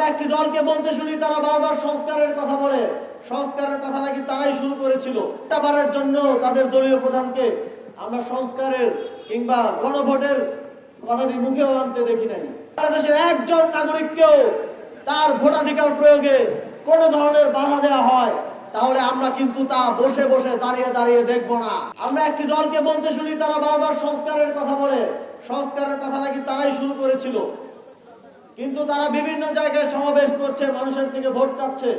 আমরা একটি দলকে বলতে শুনি তারা বারবার সংস্কারের কথা বলে, সংস্কারের কথা নাকি তারাই শুরু করেছিল। বারের জন্য তাদের দলীয় প্রধানকে আমরা সংস্কারের কিংবা গণভোটের কথাটি মুখেও আনতে দেখি নাই। বাংলাদেশের একজন নাগরিককেও তার ভোটাধিকার প্রয়োগে কোনো ধরনের বাধা দেওয়া হয় তাহলে আমরা কিন্তু তা বসে বসে দাঁড়িয়ে দাঁড়িয়ে দেখব না। আমরা একটি দলকে বলতে শুনি তারা বারবার সংস্কারের কথা বলে, সংস্কারের কথা নাকি তারাই শুরু করেছিল, কিন্তু তারা বিভিন্ন জায়গায় সমাবেশ করছে, মানুষের থেকে ভোট চাচ্ছে,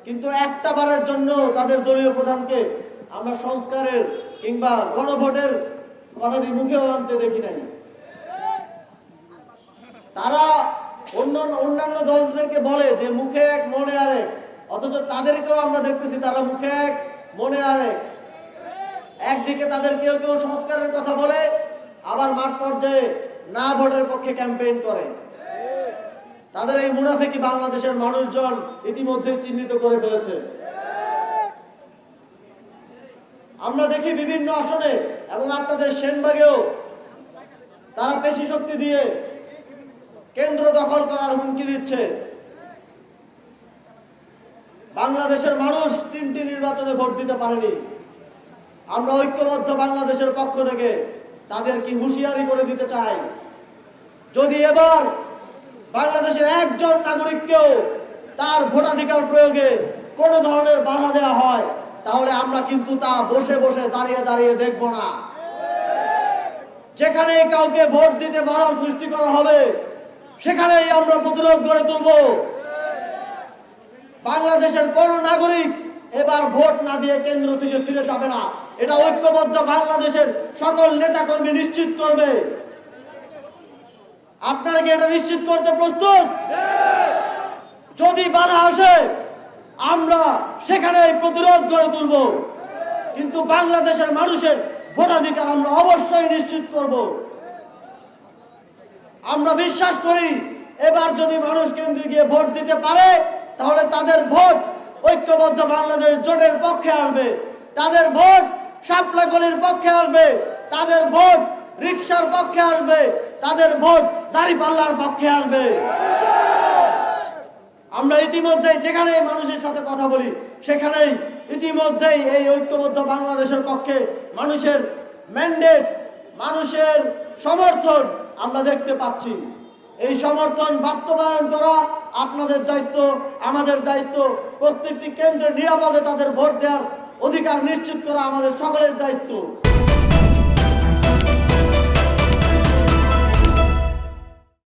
কিন্তু একটা বারের জন্য তাদের দলীয় প্রধানকে আমরা সংস্কারের কিংবা গণভোটের কথাটি মুখেও আনতে দেখি নাই। তারা অন্যান্য দলদেরকে বলে যে মুখে এক মনে আরেক, অথচ তাদেরকেও আমরা দেখতেছি তারা মুখে এক মনে আরেক। একদিকে তাদের কেউ কেউ সংস্কারের কথা বলে, আবার মাঠ পর্যায়ে না ভোটের পক্ষে ক্যাম্পেইন করে। তাদের এই মুনাফিকি বাংলাদেশের মানুষজন ইতিমধ্যে চিহ্নিত করে ফেলেছে। আমরা দেখি বিভিন্ন আসনে এবং আপনাদের সেনবাগেও তারা পেশি শক্তি দিয়ে কেন্দ্র দখল করার হুমকি দিচ্ছে। বাংলাদেশের মানুষ 3টি নির্বাচনে ভোট দিতে পারেনি। আমরা ঐক্যবদ্ধ বাংলাদেশের পক্ষ থেকে তাদের কি হুঁশিয়ারি করে দিতে চাই, যদি এবার বাংলাদেশের একজন নাগরিককেও তার ভোটাধিকার প্রয়োগে কোনো ধরনের বাধা দেওয়া হয় তাহলে আমরা কিন্তু তা বসে বসে দাঁড়িয়ে দাঁড়িয়ে দেখব না। যেখানে কাউকে ভোট দিতে বাধা সৃষ্টি করা হবে সেখানেই আমরা প্রতিরোধ গড়ে তুলব। বাংলাদেশের কোন নাগরিক এবার ভোট না দিয়ে কেন্দ্র থেকে ফিরে যাবে না, এটা ঐক্যবদ্ধ বাংলাদেশের সকল নেতাকর্মী নিশ্চিত করবে। আপনারা কি এটা নিশ্চিত করতে প্রস্তুত? যদি বাধা আসে আমরা সেখানে প্রতিরোধ গড়ে তুলব, কিন্তু বাংলাদেশের মানুষের ভোটাধিকার আমরা অবশ্যই নিশ্চিত করব। আমরা বিশ্বাস করি এবার যদি মানুষ কেন্দ্রে গিয়ে ভোট দিতে পারে তাহলে তাদের ভোট ঐক্যবদ্ধ বাংলাদেশ জোটের পক্ষে আসবে, তাদের ভোট শাপলা গলির পক্ষে আসবে, তাদের ভোট রিকশার পক্ষে আসবে, তাদের ভোট দাঁড়িপাল্লার পক্ষে আসবে। আমরা ইতিমধ্যেই যেখানে মানুষের সাথে কথা বলি সেখানেই ইতিমধ্যেই এই ঐক্যবদ্ধ বাংলাদেশের পক্ষে মানুষের ম্যান্ডেট, মানুষের সমর্থন আমরা দেখতে পাচ্ছি। এই সমর্থন বাস্তবায়ন করা আপনাদের দায়িত্ব, আমাদের দায়িত্ব। প্রত্যেকটি কেন্দ্রে নিরাপদে তাদের ভোট দেওয়ার অধিকার নিশ্চিত করা আমাদের সকলের দায়িত্ব।